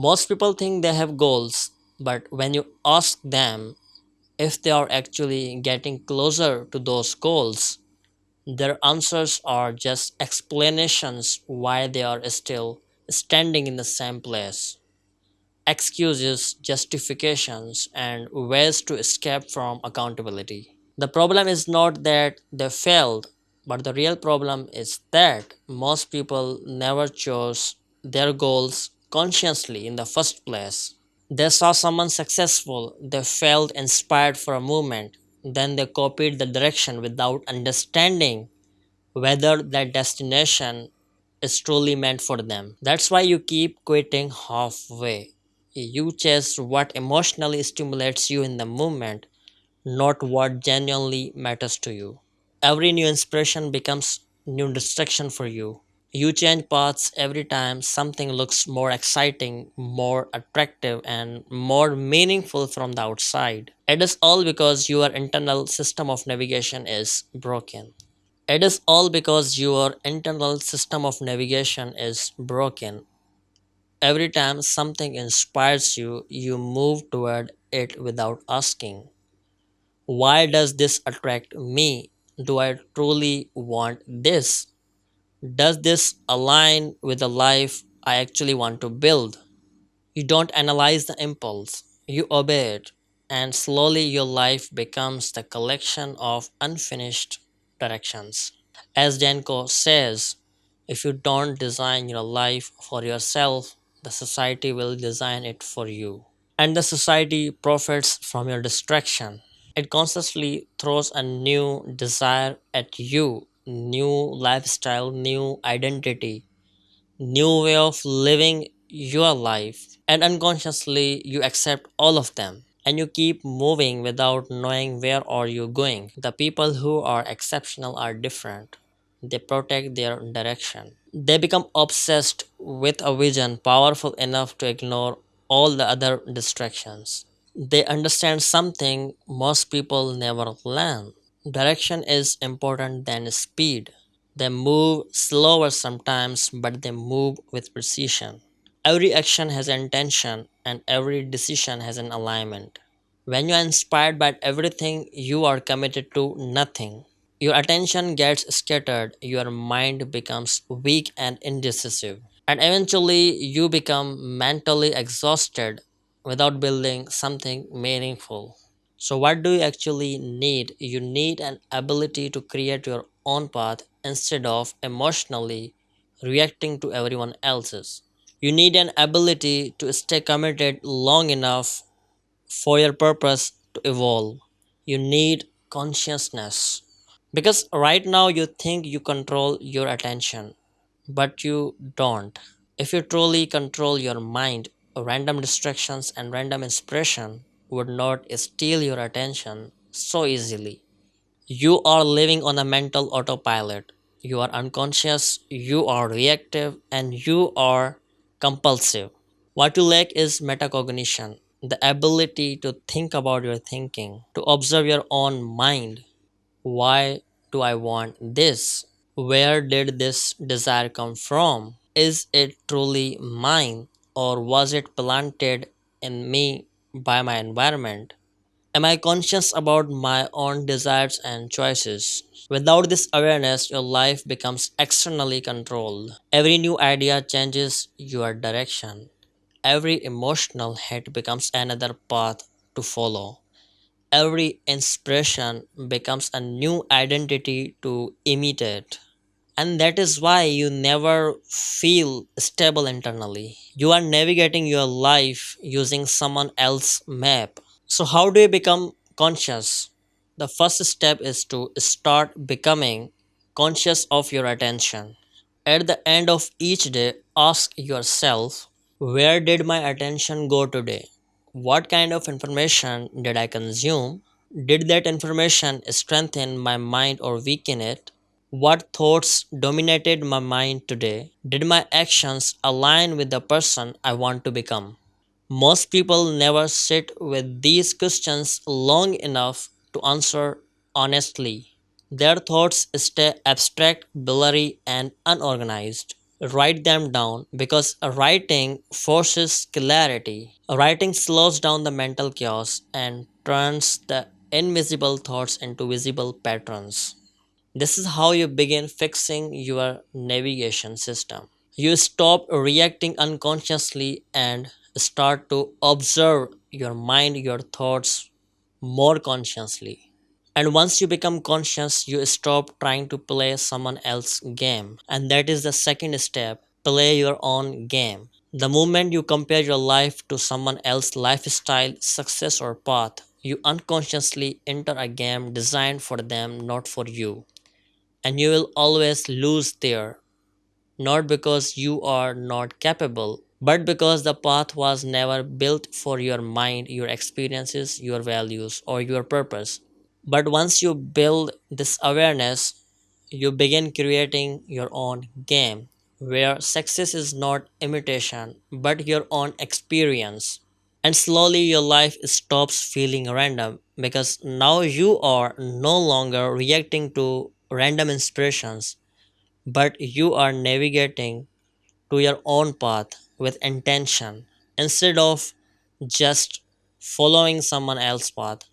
Most people think they have goals, but when you ask them if they are actually getting closer to those goals, their answers are just explanations why they are still standing in the same place. Excuses, justifications, and ways to escape from accountability. The problem is not that they failed, but the real problem is that most people never chose their goals consciously in the first place. They saw someone successful, they felt inspired for a moment, then they copied the direction without understanding whether that destination is truly meant for them. That's why you keep quitting halfway. You chase what emotionally stimulates you in the moment, not what genuinely matters to you. Every new inspiration becomes new distraction for you. You change paths every time something looks more exciting, more attractive, and more meaningful from the outside. It is all because your internal system of navigation is broken. It is all because your internal system of navigation is broken. Every time something inspires you, you move toward it without asking, why does this attract me? Do I truly want this? Does this align with the life I actually want to build? You don't analyze the impulse, you obey it, and slowly your life becomes the collection of unfinished directions. As Denko says, if you don't design your life for yourself, the society will design it for you. And the society profits from your distraction. It constantly throws a new desire at you, new lifestyle, new identity, new way of living your life, and unconsciously you accept all of them and you keep moving without knowing where are you going. The people who are exceptional are different. They protect their direction. They become obsessed with a vision powerful enough to ignore all the other distractions. They understand something most people never learn. Direction is important than speed. They move slower sometimes, but they move with precision. Every action has an intention, and every decision has an alignment. When you are inspired by everything, you are committed to nothing. Your attention gets scattered, your mind becomes weak and indecisive, and eventually you become mentally exhausted without building something meaningful. So, what do you actually need? You need an ability to create your own path instead of emotionally reacting to everyone else's. You need an ability to stay committed long enough for your purpose to evolve. You need consciousness. Because right now you think you control your attention, but you don't. If you truly control your mind, random distractions and random inspiration would not steal your attention so easily. You are living on a mental autopilot. You are unconscious, you are reactive, and you are compulsive. What you lack is metacognition, the ability to think about your thinking, to observe your own mind. Why do I want this? Where did this desire come from? Is it truly mine, or was it planted in me by my environment? Am I conscious about my own desires and choices? Without this awareness, your life becomes externally controlled. Every new idea changes your direction. Every emotional hit becomes another path to follow. Every inspiration becomes a new identity to imitate. And that is why you never feel stable internally. You are navigating your life using someone else's map. So, how do you become conscious? The first step is to start becoming conscious of your attention. At the end of each day, ask yourself, where did my attention go today? What kind of information did I consume? Did that information strengthen my mind or weaken it? What thoughts dominated my mind today? Did my actions align with the person I want to become? Most people never sit with these questions long enough to answer honestly. Their thoughts stay abstract, blurry, and unorganized. Write them down because writing forces clarity. Writing slows down the mental chaos and turns the invisible thoughts into visible patterns. This is how you begin fixing your navigation system. You stop reacting unconsciously and start to observe your mind, your thoughts more consciously. And once you become conscious, you stop trying to play someone else's game. And that is the second step, play your own game. The moment you compare your life to someone else's lifestyle, success, or path, you unconsciously enter a game designed for them, not for you. And you will always lose there, not because you are not capable, but because the path was never built for your mind, your experiences, your values, or your purpose. But once you build this awareness, you begin creating your own game where success is not imitation but your own experience. And slowly your life stops feeling random because now you are no longer reacting to random inspirations, but you are navigating to your own path with intention instead of just following someone else's path.